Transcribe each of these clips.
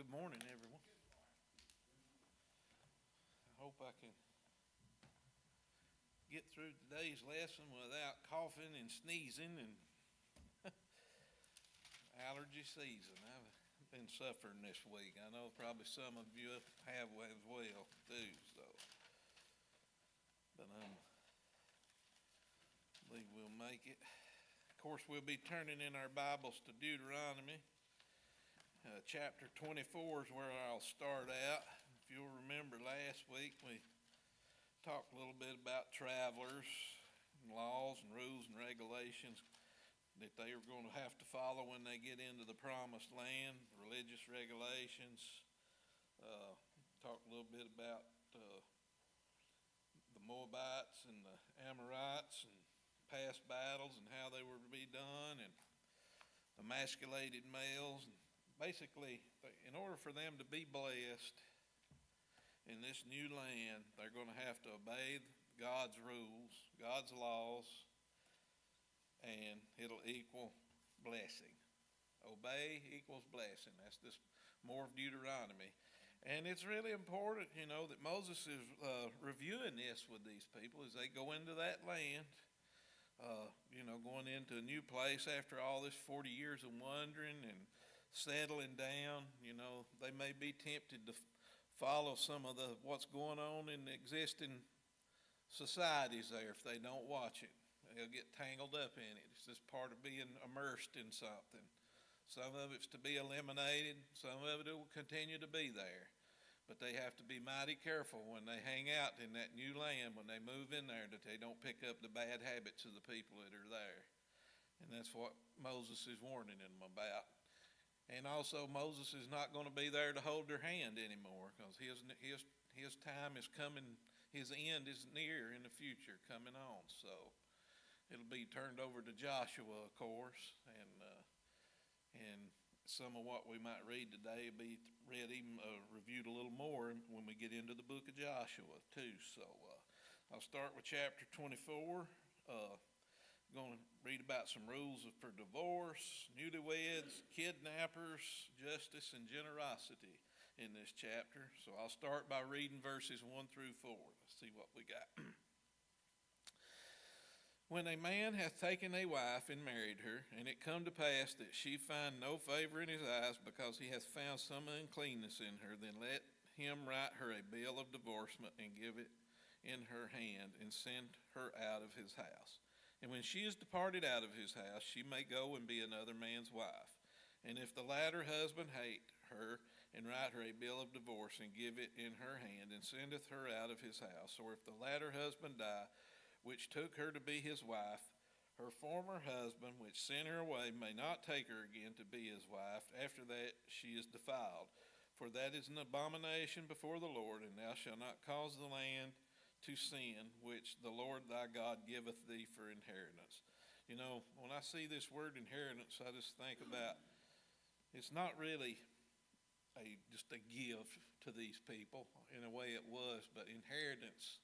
Good morning, everyone. I hope I can get through today's lesson without coughing and sneezing and allergy season. I've been suffering this week. I know probably some of you have as well too. But I believe we'll make it. Of course, we'll be turning in our Bibles to Deuteronomy. Chapter 24 is where I'll start out. If you'll remember last week, we talked a little bit about travelers and laws and rules and regulations that they are going to have to follow when they get into the promised land, religious regulations. Talked a little bit about the Moabites and the Amorites and past battles and how they were to be done, and emasculated males. And basically, in order for them to be blessed in this new land, they're going to have to obey God's rules, God's laws, and it'll equal blessing. Obey equals blessing. That's just more of Deuteronomy. And it's really important, that Moses is reviewing this with these people as they go into that land, going into a new place after all this 40 years of wandering and settling down. They may be tempted to follow some of what's going on in the existing societies there if they don't watch it. They'll get tangled up in it. It's just part of being immersed in something. Some of it's to be eliminated. Some of it will continue to be there. But they have to be mighty careful when they hang out in that new land, when they move in there, that they don't pick up the bad habits of the people that are there. And that's what Moses is warning them about. And also, Moses is not going to be there to hold their hand anymore, because his time is coming, his end is near in the future coming on. So it'll be turned over to Joshua, of course, and some of what we might read today will be reviewed a little more when we get into the book of Joshua too. So I'll start with chapter 24. Going to read about some rules for divorce, newlyweds, kidnappers, justice, and generosity in this chapter. So I'll start by reading verses 1 through 4. Let's see what we got. When a man hath taken a wife and married her, and it come to pass that she find no favor in his eyes, because he hath found some uncleanness in her, then let him write her a bill of divorcement and give it in her hand, and send her out of his house. And when she is departed out of his house, she may go and be another man's wife. And if the latter husband hate her, and write her a bill of divorce, and give it in her hand, and sendeth her out of his house, or if the latter husband die, which took her to be his wife, her former husband, which sent her away, may not take her again to be his wife. After that she is defiled. For that is an abomination before the Lord, and thou shalt not cause the land to sin, which the Lord thy God giveth thee for inheritance. When I see this word inheritance, I just think about, it's not really just a gift to these people in a way it was, but inheritance,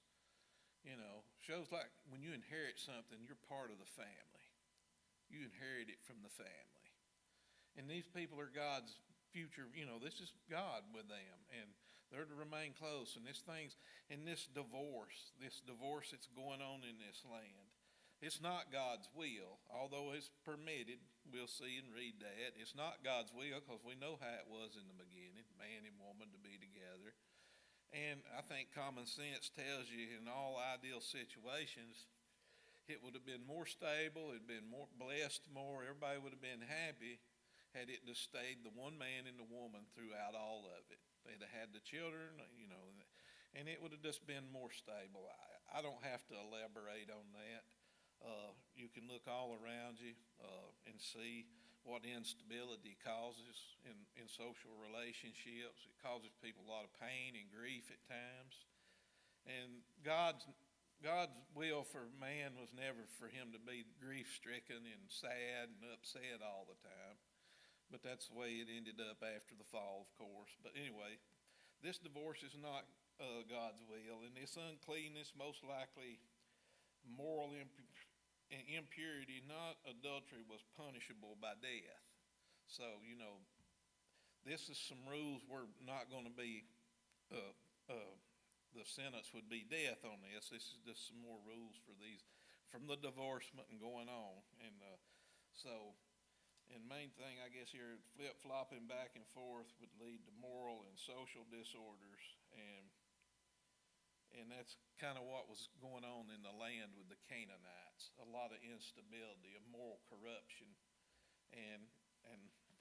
shows like when you inherit something, you're part of the family. You inherit it from the family. And these people are God's future, this is God with them, and they're to remain close. And this divorce that's going on in this land, it's not God's will, although it's permitted. We'll see and read that. It's not God's will, because we know how it was in the beginning, man and woman to be together. And I think common sense tells you in all ideal situations, it would have been more stable, it had been more blessed more, everybody would have been happy had it just stayed the one man and the woman throughout all of it. They'd have had the children, and it would have just been more stable. I don't have to elaborate on that. You can look all around you and see what instability causes in social relationships. It causes people a lot of pain and grief at times. And God's will for man was never for him to be grief-stricken and sad and upset all the time. But that's the way it ended up after the fall, of course. But anyway, this divorce is not God's will, and this uncleanness, most likely moral impurity, not adultery, was punishable by death. So, this is some rules. We're not going to be, uh, the sentence would be death on this. This is just some more rules for these, from the divorcement and going on. And and main thing, I guess here, flip-flopping back and forth would lead to moral and social disorders, and that's kind of what was going on in the land with the Canaanites. A lot of instability, of moral corruption, and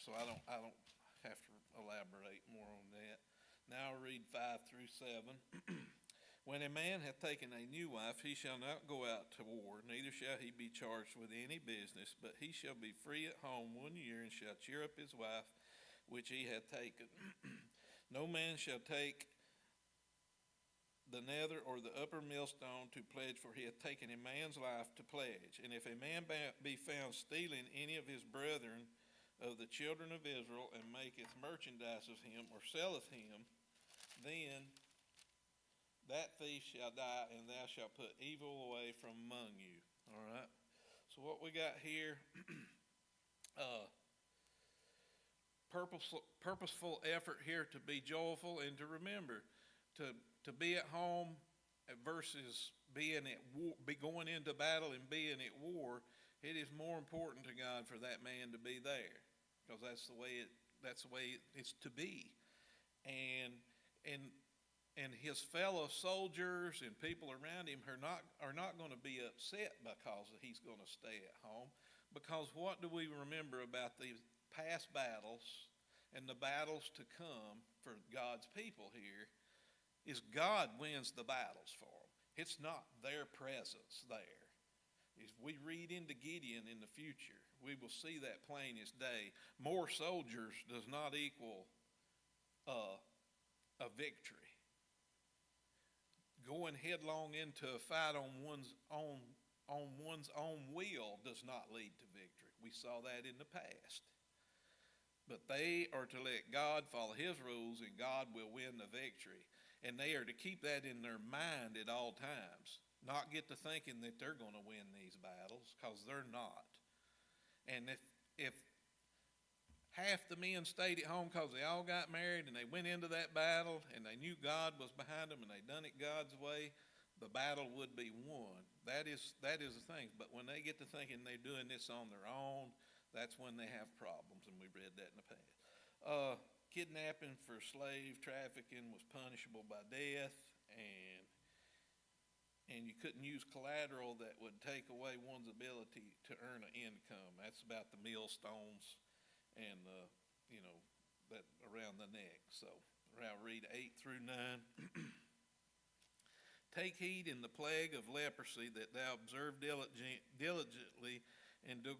so I don't have to elaborate more on that. Now I'll read 5-7. When a man hath taken a new wife, he shall not go out to war, neither shall he be charged with any business, but he shall be free at home 1 year, and shall cheer up his wife which he hath taken. No man shall take the nether or the upper millstone to pledge, for he hath taken a man's life to pledge. And if a man be found stealing any of his brethren of the children of Israel, and maketh merchandise of him, or selleth him, then that thief shall die, and thou shalt put evil away from among you. All right? So what we got here, purposeful effort here to be joyful and to remember to be at home versus being at war, be going into battle and being at war. It is more important to God for that man to be there, because that's the way it's to be. And his fellow soldiers and people around him are not going to be upset because he's going to stay at home. Because what do we remember about these past battles and the battles to come for God's people here is God wins the battles for them. It's not their presence there. If we read into Gideon in the future, we will see that plain as day. More soldiers does not equal a victory. Going headlong into a fight on one's own will does not lead to victory. We saw that in the past. But they are to let God follow his rules, and God will win the victory. And they are to keep that in their mind at all times, not get to thinking that they're going to win these battles, because they're not. And if half the men stayed at home because they all got married and they went into that battle and they knew God was behind them and they done it God's way, the battle would be won. That is the thing. But when they get to thinking they're doing this on their own, that's when they have problems, and we read that in the past. Kidnapping for slave trafficking was punishable by death, and you couldn't use collateral that would take away one's ability to earn an income. That's about the millstones and that around the neck. So I'll read 8-9. Take heed in the plague of leprosy, that thou observe diligently, and do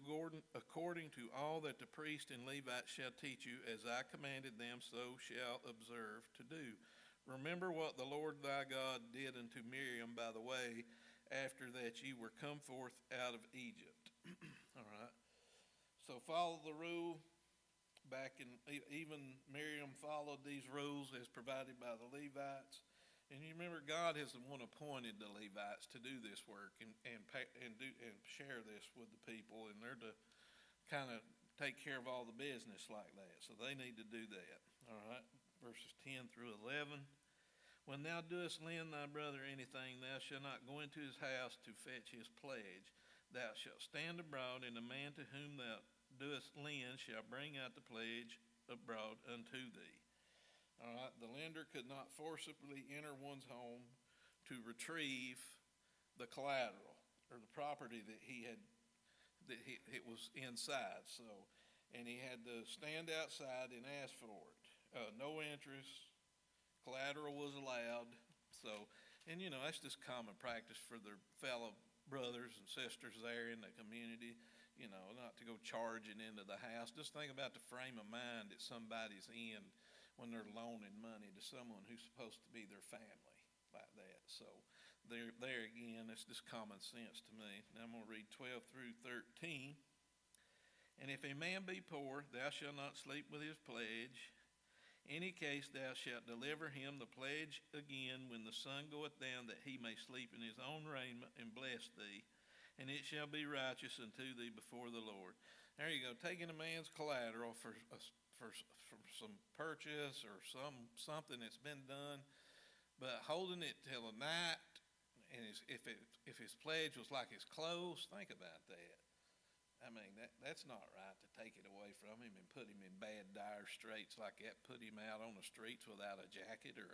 according to all that the priest and Levite shall teach you, as I commanded them, so shall observe to do. Remember what the Lord thy God did unto Miriam by the way, after that ye were come forth out of Egypt. All right. So follow the rule. Back in, even Miriam followed these rules as provided by the Levites. And you remember, God has the one appointed the Levites to do this work and share this with the people, and they're to kind of take care of all the business like that. So they need to do that. All right, verses 10-11. When thou doest lend thy brother anything, thou shalt not go into his house to fetch his pledge. Thou shalt stand abroad, and the man to whom thou doest lend shall bring out the pledge abroad unto thee. All right, the lender could not forcibly enter one's home to retrieve the collateral or the property that it was inside. So, and he had to stand outside and ask for it. No interest, collateral was allowed. So, and that's just common practice for their fellow brothers and sisters there in the community. Not to go charging into the house. Just think about the frame of mind that somebody's in when they're loaning money to someone who's supposed to be their family like that. So there again, it's just common sense to me. Now I'm going to read 12-13. And if a man be poor, thou shalt not sleep with his pledge. Any case thou shalt deliver him the pledge again when the sun goeth down, that he may sleep in his own raiment, and bless thee. And it shall be righteous unto thee before the Lord. There you go, taking a man's collateral for some purchase or something that's been done, but holding it till a night, and if his pledge was like his clothes, think about that. I mean, that's not right to take it away from him and put him in bad, dire straits like that, put him out on the streets without a jacket or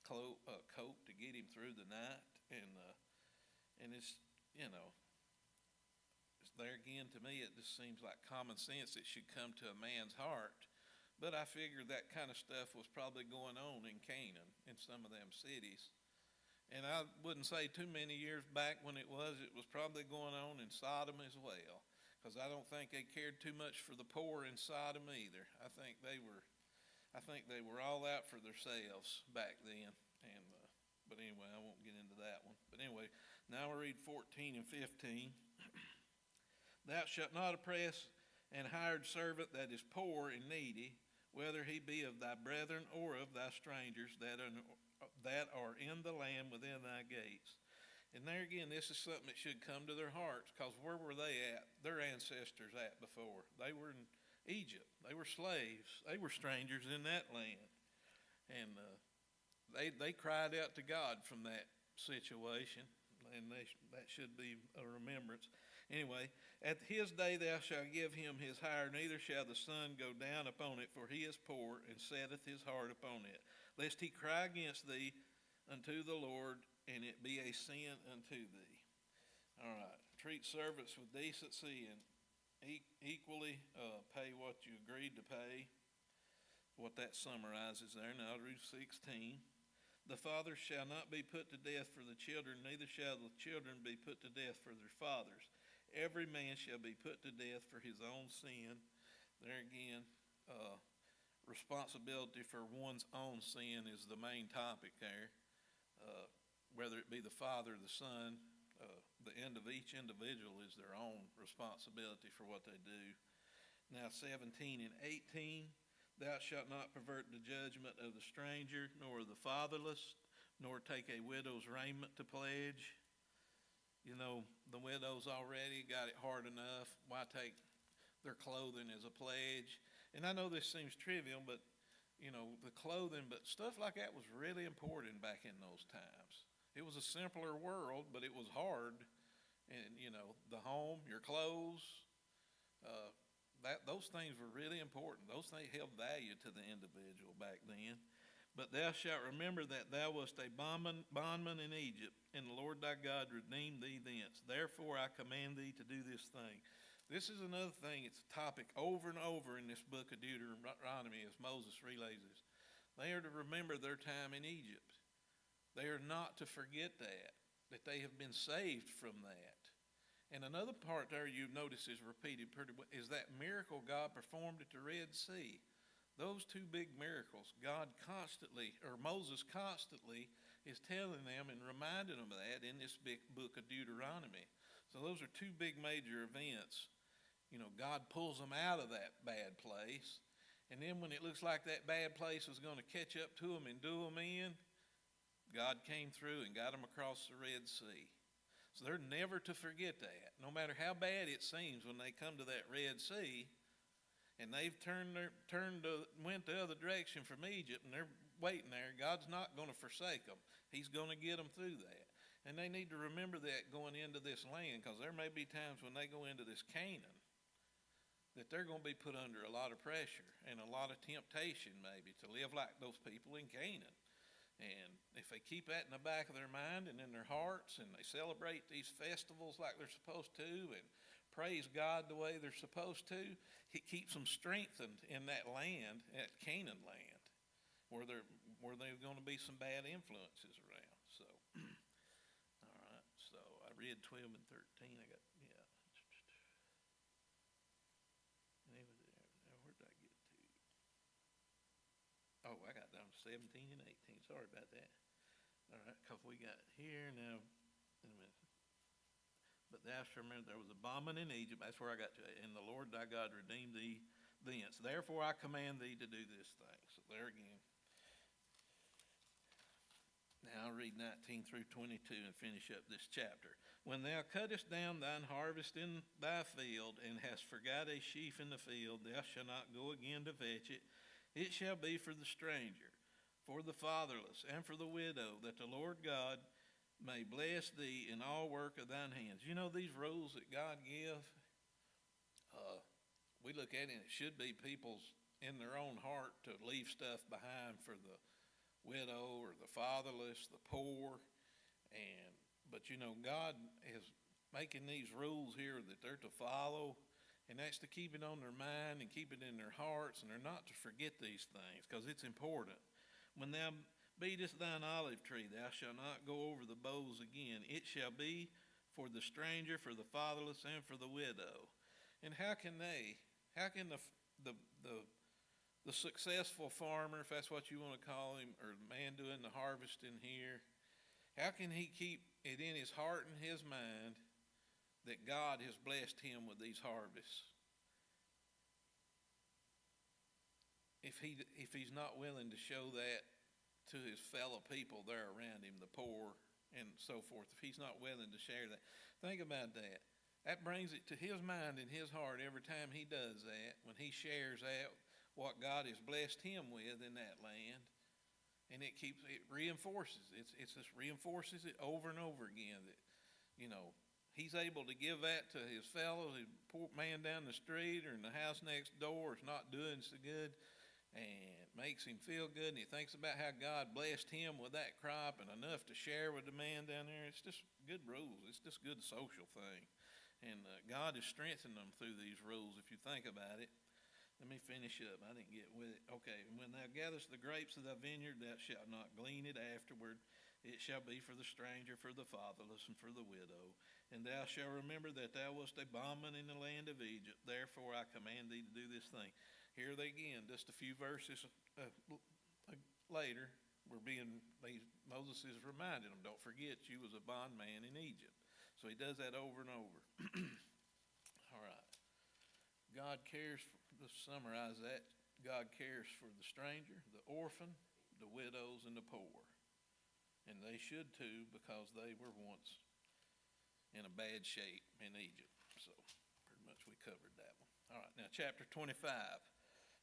a coat to get him through the night. And it's, you know, there again, to me, it just seems like common sense that should come to a man's heart. But I figured that kind of stuff was probably going on in Canaan, in some of them cities. And I wouldn't say too many years back when it was probably going on in Sodom as well. Because I don't think they cared too much for the poor in Sodom either. I think they were all out for themselves back then. But anyway, I won't get into that one. But anyway, now we read 14 and 15. Thou shalt not oppress an hired servant that is poor and needy, whether he be of thy brethren or of thy strangers that are in the land within thy gates. And there again, this is something that should come to their hearts, because where were they at? Their ancestors at before? They were in Egypt. They were slaves. They were strangers in that land. And they cried out to God from that situation, and that should be a remembrance. Anyway, at his day thou shalt give him his hire, neither shall the sun go down upon it, for he is poor, and setteth his heart upon it, lest he cry against thee unto the Lord, and it be a sin unto thee. All right, treat servants with decency and equally pay what you agreed to pay. What that summarizes there. Now read 16. The fathers shall not be put to death for the children, neither shall the children be put to death for their fathers. Every man shall be put to death for his own sin. There again, responsibility for one's own sin is the main topic there. Whether it be the father or the son, the end of each individual is their own responsibility for what they do. Now 17 and 18, thou shalt not pervert the judgment of the stranger, nor of the fatherless, nor take a widow's raiment to pledge. You know, the widows already got it hard enough. Why take their clothing as a pledge? And I know this seems trivial, but, you know, the clothing, but stuff like that was really important back in those times. It was a simpler world, but it was hard. And, you know, the home, your clothes, those things were really important. Those things held value to the individual back then. But thou shalt remember that thou wast a bondman in Egypt, and the Lord thy God redeemed thee thence. Therefore I command thee to do this thing. This is another thing. It's a topic over and over in this book of Deuteronomy as Moses relays this. They are to remember their time in Egypt. They are not to forget that they have been saved from that. And another part there you notice is repeated pretty well, is that miracle God performed at the Red Sea. Those two big miracles, Moses constantly is telling them and reminding them of that in this big book of Deuteronomy. So those are two big major events. You know, God pulls them out of that bad place. And then when it looks like that bad place was going to catch up to them and do them in, God came through and got them across the Red Sea. So they're never to forget that. No matter how bad it seems when they come to that Red Sea, and they've went the other direction from Egypt, and they're waiting there, God's not going to forsake them. He's going to get them through that. And they need to remember that going into this land, because there may be times when they go into this Canaan that they're going to be put under a lot of pressure and a lot of temptation maybe to live like those people in Canaan. And if they keep that in the back of their mind and in their hearts, and they celebrate these festivals like they're supposed to, and praise God the way they're supposed to, it keeps them strengthened in that land, that Canaan land, where there's going to be some bad influences around. So, all right. So I read 12 and 13. I got where did I get to? Oh, I got down to 17 and 18. Sorry about that. All right, because we got here now. But thou shalt remember there was a bondman in Egypt. That's where I got to. And the Lord thy God redeemed thee thence. Therefore I command thee to do this thing. So there again. Now I'll read 19 through 22 and finish up this chapter. When thou cuttest down thine harvest in thy field, and hast forgot a sheaf in the field, thou shalt not go again to fetch it. It shall be for the stranger, for the fatherless, and for the widow, that the Lord God may bless thee in all work of thine hands. You know these rules that God give? We look at it, and it should be people's in their own heart to leave stuff behind for the widow or the fatherless, the poor, but God is making these rules here that they're to follow, and that's to keep it on their mind and keep it in their hearts, and they're not to forget these things because it's important. When thou beatest thine olive tree, thou shalt not go over the boughs again. It shall be for the stranger, for the fatherless, and for the widow. And how can the successful farmer, if that's what you want to call him, or the man doing the harvesting here, how can he keep it in his heart and his mind that God has blessed him with these harvests if he's not willing to show that to his fellow people there around him, the poor and so forth? If he's not willing to share that, think about that. That brings it to his mind and his heart every time he does that, when he shares out what God has blessed him with in that land. And it reinforces it. It just reinforces it over and over again that, he's able to give that to his fellows. The poor man down the street or in the house next door is not doing so good, and it makes him feel good. And he thinks about how God blessed him with that crop and enough to share with the man down there. It's just good rules. It's just good social thing. And God has strengthened them through these rules if you think about it. Let me finish up. I didn't get with it. Okay. When thou gatherest the grapes of thy vineyard, thou shalt not glean it afterward. It shall be for the stranger, for the fatherless, and for the widow. And thou shalt remember that thou wast a bondman in the land of Egypt. Therefore I command thee to do this thing. Here they again, just a few verses later, Moses is reminding them, don't forget you was a bondman in Egypt. So he does that over and over. All right. God cares, to summarize that, God cares for the stranger, the orphan, the widows, and the poor. And they should too, because they were once in a bad shape in Egypt. So pretty much we covered that one. All right, now chapter 25.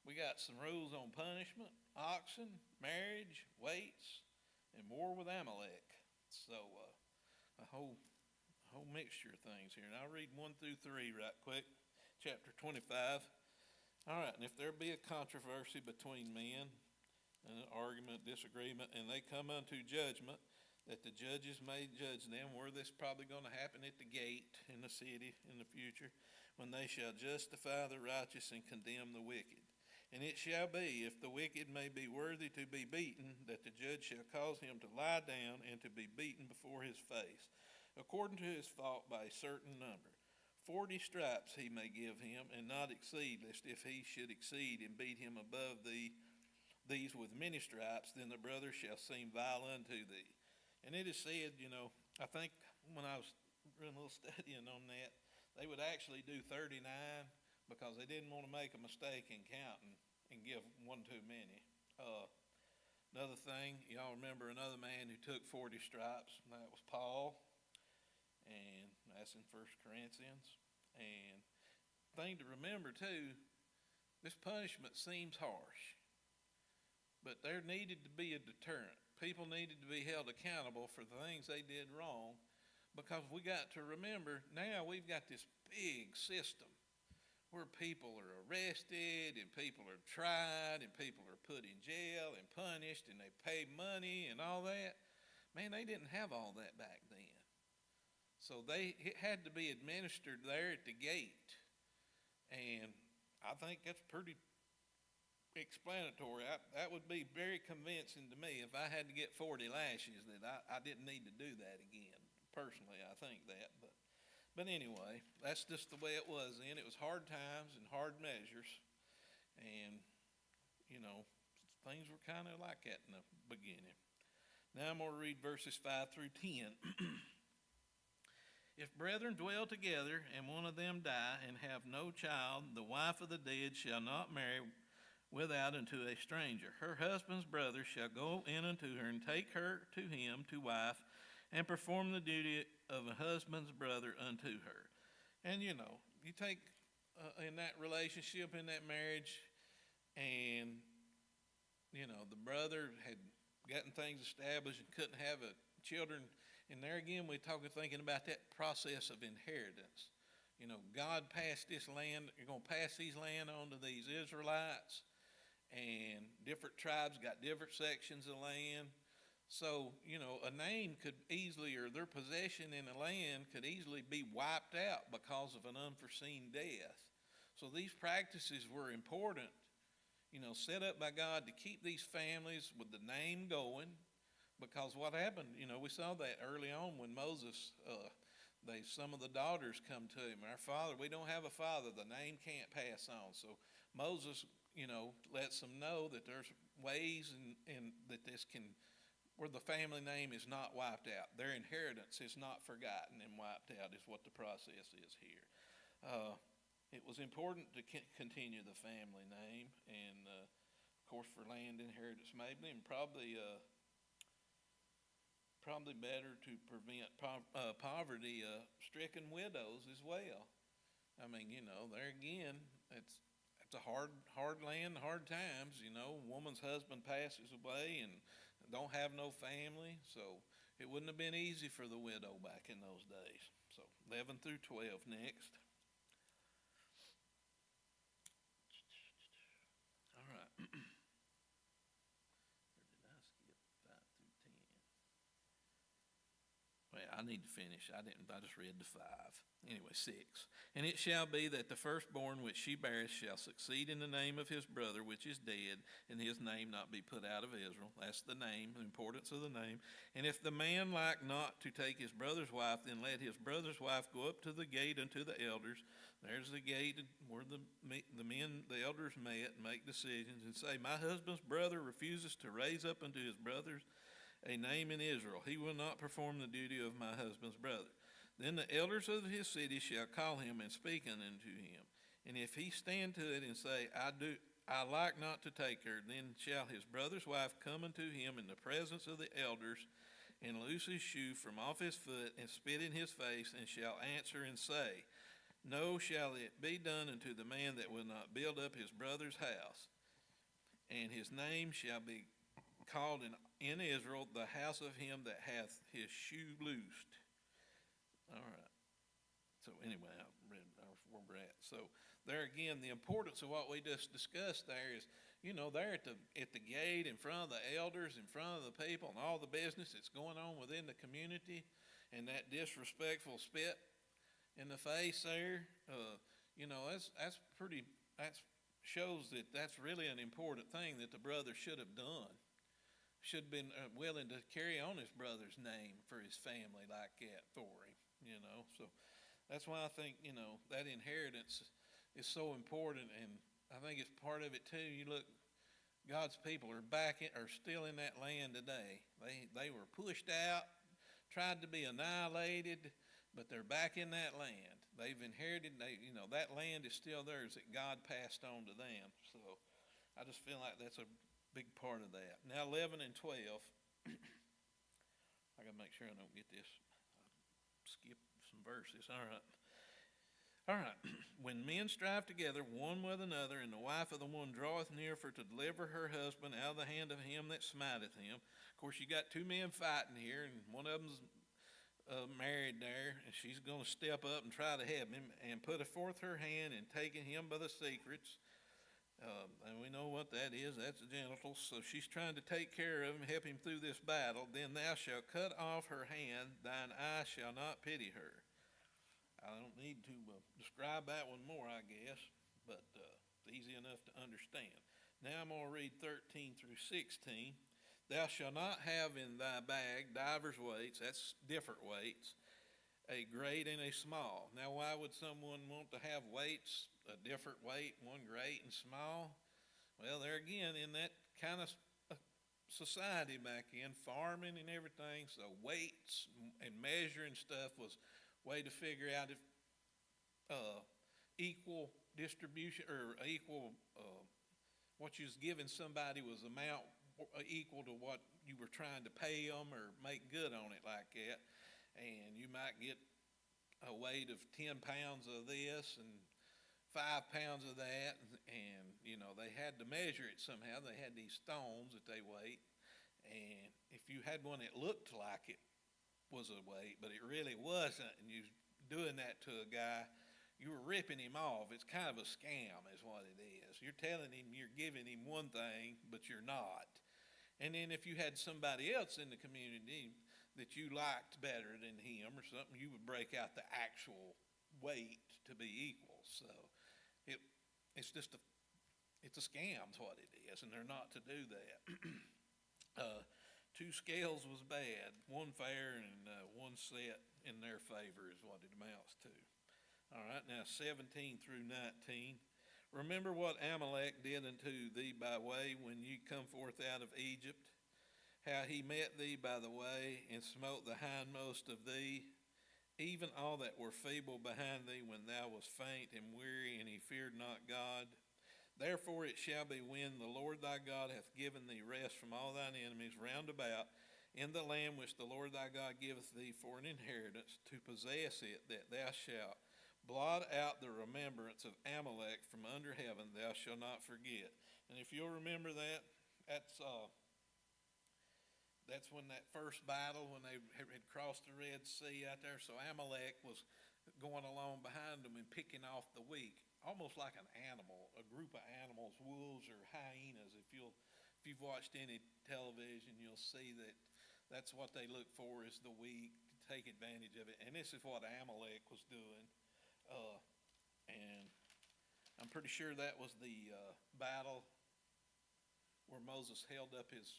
We got some rules on punishment, oxen, marriage, weights, and war with Amalek. So a whole mixture of things here. And I'll read 1 through 3 right quick. Chapter 25. All right, and if there be a controversy between men, an argument, disagreement, and they come unto judgment, that the judges may judge them, where this probably going to happen at the gate in the city in the future, when they shall justify the righteous and condemn the wicked. And it shall be, if the wicked may be worthy to be beaten, that the judge shall cause him to lie down and to be beaten before his face, according to his fault by a certain number. 40 stripes he may give him, and not exceed, lest if he should exceed and beat him above these with many stripes, then the brother shall seem vile unto thee. And it is said, I think when I was doing a little studying on that, they would actually do 39 because they didn't want to make a mistake in counting and give one too many. Another thing, y'all remember another man who took 40 stripes, and that was Paul. And that's in 1 Corinthians. And thing to remember too, this punishment seems harsh, but there needed to be a deterrent. People needed to be held accountable for the things they did wrong, because we got to remember now we've got this big system where people are arrested and people are tried and people are put in jail and punished and they pay money and all that. Man, they didn't have all that back then. So it had to be administered there at the gate. And I think that's pretty explanatory. That would be very convincing to me if I had to get 40 lashes that I didn't need to do that again. Personally, I think that. But anyway, that's just the way it was then. It was hard times and hard measures. And, things were kind of like that in the beginning. Now I'm going to read verses 5 through 10. If brethren dwell together, and one of them die, and have no child, the wife of the dead shall not marry without unto a stranger. Her husband's brother shall go in unto her, and take her to him to wife, and perform the duty of a husband's brother unto her. And you take in that relationship, in that marriage, and the brother had gotten things established and couldn't have children. And there again, we're thinking about that process of inheritance. God passed this land, you're going to pass these land on to these Israelites, and different tribes got different sections of land. So, a name could easily, or their possession in a land could easily be wiped out because of an unforeseen death. So these practices were important, set up by God to keep these families with the name going. Because what happened, we saw that early on when Moses, some of the daughters come to him. Our father, we don't have a father. The name can't pass on. So Moses, lets them know that there's ways and that this can, where the family name is not wiped out. Their inheritance is not forgotten and wiped out is what the process is here. It was important to continue the family name, and of course for land inheritance maybe, and probably better to prevent poverty-stricken widows as well. I mean, there again, it's a hard land, hard times. Woman's husband passes away and don't have no family, so it wouldn't have been easy for the widow back in those days. So 11 through 12 next. All right. Or did I skip 5 through 10? Well, I need to finish. I just read the 5. Anyway, 6. And it shall be that the firstborn which she beareth shall succeed in the name of his brother which is dead, and his name not be put out of Israel. That's the name, the importance of the name. And if the man like not to take his brother's wife, then let his brother's wife go up to the gate unto the elders. There's the gate where the elders met and make decisions, and say, my husband's brother refuses to raise up unto his brothers a name in Israel. He will not perform the duty of my husband's brother. Then the elders of his city shall call him and speak unto him. And if he stand to it and say, I like not to take her, then shall his brother's wife come unto him in the presence of the elders, and loose his shoe from off his foot, and spit in his face, and shall answer and say, no shall it be done unto the man that will not build up his brother's house. And his name shall be called in Israel the house of him that hath his shoe loosed. All right. So anyway, I read where we're at. So there again, the importance of what we just discussed there is, there at the gate in front of the elders, in front of the people, and all the business that's going on within the community, and that disrespectful spit in the face there, that shows that that's really an important thing that the brother should have done. Should have been willing to carry on his brother's name for his family like that for him. So that's why I think, that inheritance is so important, and I think it's part of it too. You look, God's people are still in that land today. They were pushed out, tried to be annihilated, but they're back in that land. They've inherited, that land is still theirs that God passed on to them. So I just feel like that's a big part of that. Now 11 and 12, I gotta make sure I don't get this. Skip some verses. All right. When men strive together one with another, and the wife of the one draweth near for to deliver her husband out of the hand of him that smiteth him. Of course, you got two men fighting here, and one of them's married there, and she's going to step up and try to help him, and putteth forth her hand and taking him by the secrets. And we know what that is. That's the genitals. So she's trying to take care of him, help him through this battle. Then thou shalt cut off her hand, thine eye shall not pity her. I don't need to describe that one more, I guess, but it's easy enough to understand. Now I'm going to read 13 through 16. Thou shalt not have in thy bag divers weights, that's different weights, a great and a small. Now, why would someone want to have weights, a different weight, one great and small? Well, there again, in that kind of society back in, farming and everything, so weights and measuring stuff was a way to figure out if equal distribution or equal, what you was giving somebody was amount equal to what you were trying to pay them or make good on it like that. And you might get a weight of 10 pounds of this and 5 pounds of that, and they had to measure it somehow. They had these stones that they weighed, and if you had one that looked like it was a weight, but it really wasn't, and you doing that to a guy, you were ripping him off. It's kind of a scam, is what it is. You're telling him you're giving him one thing, but you're not. And then if you had somebody else in the community that you liked better than him or something, you would break out the actual weight to be equal. So it's just it's a scam, is what it is, and they're not to do that. 2 scales was bad, 1 fair and 1 set in their favor is what it amounts to. All right, now 17 through 19. Remember what Amalek did unto thee by way when you come forth out of Egypt, how he met thee by the way and smote the hindmost of thee, even all that were feeble behind thee when thou wast faint and weary, and he feared not God. Therefore it shall be when the Lord thy God hath given thee rest from all thine enemies round about in the land which the Lord thy God giveth thee for an inheritance, to possess it, that thou shalt blot out the remembrance of Amalek from under heaven, thou shalt not forget. And if you'll remember that, that's when that first battle, when they had crossed the Red Sea out there. So Amalek was going along behind them and picking off the weak, almost like an animal, a group of animals, wolves or hyenas. If you've watched any television, you'll see that that's what they look for, is the weak, to take advantage of it. And this is what Amalek was doing. And I'm pretty sure that was the battle where Moses held up his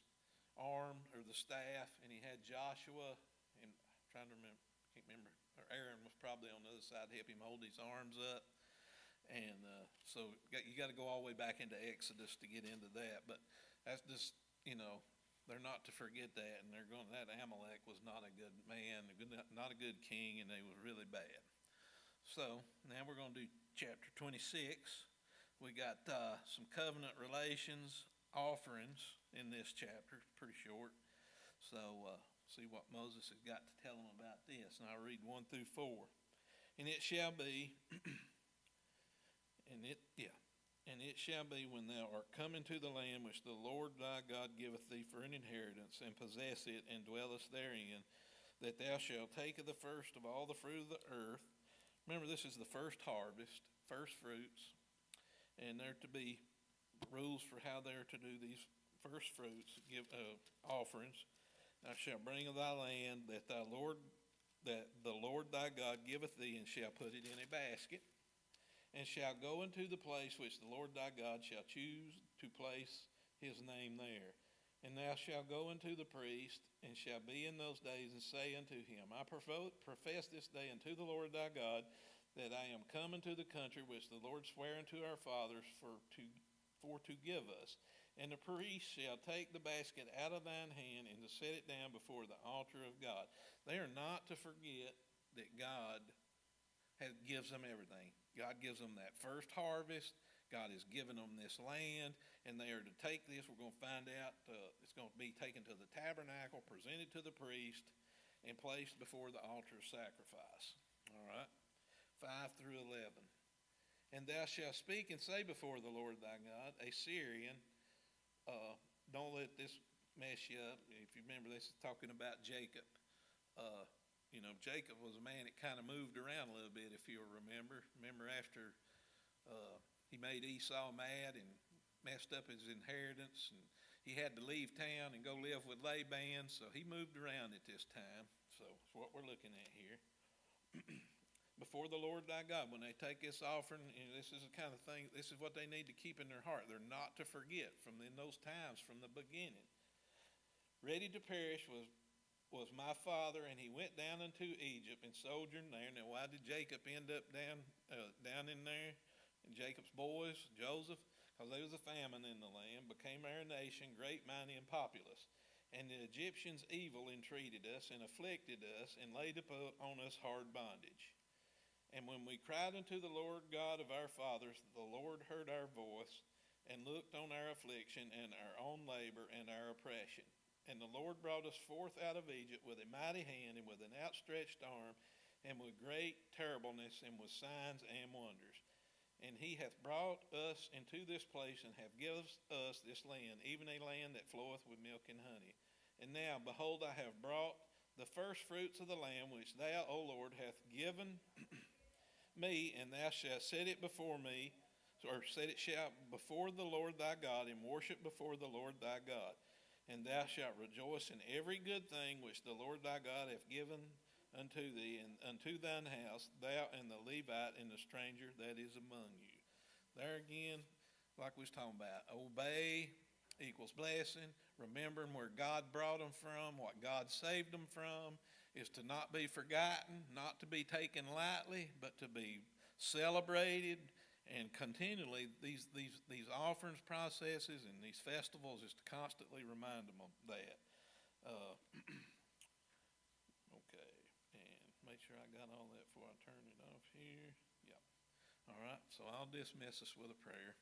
arm or the staff, and he had Joshua, and I'm trying to remember, can't remember, or Aaron was probably on the other side to help him hold his arms up. And so you got to go all the way back into Exodus to get into that. But that's just, they're not to forget that, and that Amalek was not a good man, not a good king, and they was really bad. So now we're going to do chapter 26. We got some covenant relations, offerings in this chapter, pretty short. So see what Moses has got to tell them about this. And I'll read 1 through 4. And it shall be, and it shall be when thou art come into the land which the Lord thy God giveth thee for an inheritance, and possess it, and dwellest therein, that thou shalt take of the first of all the fruit of the earth. Remember, this is the first harvest, first fruits, and there to be rules for how they're to do these first fruits, give offerings. Thou shalt bring of thy land that the Lord thy God giveth thee, and shall put it in a basket, and shall go into the place which the Lord thy God shall choose to place his name there. And thou shalt go unto the priest, and shall be in those days, and say unto him, I profess this day unto the Lord thy God, that I am come into the country which the Lord sware unto our fathers for to give us. And the priest shall take the basket out of thine hand, and to set it down before the altar of God. They are not to forget that God gives them everything. God gives them that first harvest. God has given them this land, and they are to take this. We're going to find out it's going to be taken to the tabernacle, presented to the priest, and placed before the altar of sacrifice. All right, 5 through 11. And thou shalt speak and say before the Lord thy God, a Syrian, don't let this mess you up. If you remember, this is talking about Jacob. Jacob was a man that kind of moved around a little bit, if you'll remember. Remember after he made Esau mad and messed up his inheritance, and he had to leave town and go live with Laban, so he moved around at this time. So it's what we're looking at here. Before the Lord thy God, when they take this offering, this is the kind of thing, this is what they need to keep in their heart. They're not to forget from in those times, from the beginning. Ready to perish was my father, and he went down into Egypt and sojourned there. Now, why did Jacob end up down in there? And Jacob's boys, Joseph, because there was a famine in the land, became our nation, great, mighty, and populous. And the Egyptians evil entreated us and afflicted us and laid upon us hard bondage. And when we cried unto the Lord God of our fathers, the Lord heard our voice and looked on our affliction and our own labor and our oppression. And the Lord brought us forth out of Egypt with a mighty hand and with an outstretched arm and with great terribleness and with signs and wonders. And he hath brought us into this place and hath given us this land, even a land that floweth with milk and honey. And now, behold, I have brought the first fruits of the land which thou, O Lord, hath given me, and thou shalt set it before me, or set it shalt before the Lord thy God, and worship before the Lord thy God. And thou shalt rejoice in every good thing which the Lord thy God hath given unto thee, and unto thine house, thou and the Levite and the stranger that is among you. There again, like we was talking about, obey equals blessing. Remembering where God brought them from, what God saved them from, is to not be forgotten, not to be taken lightly, but to be celebrated. And continually, these offerings processes and these festivals is to constantly remind them of that. Okay, and make sure I got all that before I turn it off here. Yep. All right, so I'll dismiss us with a prayer.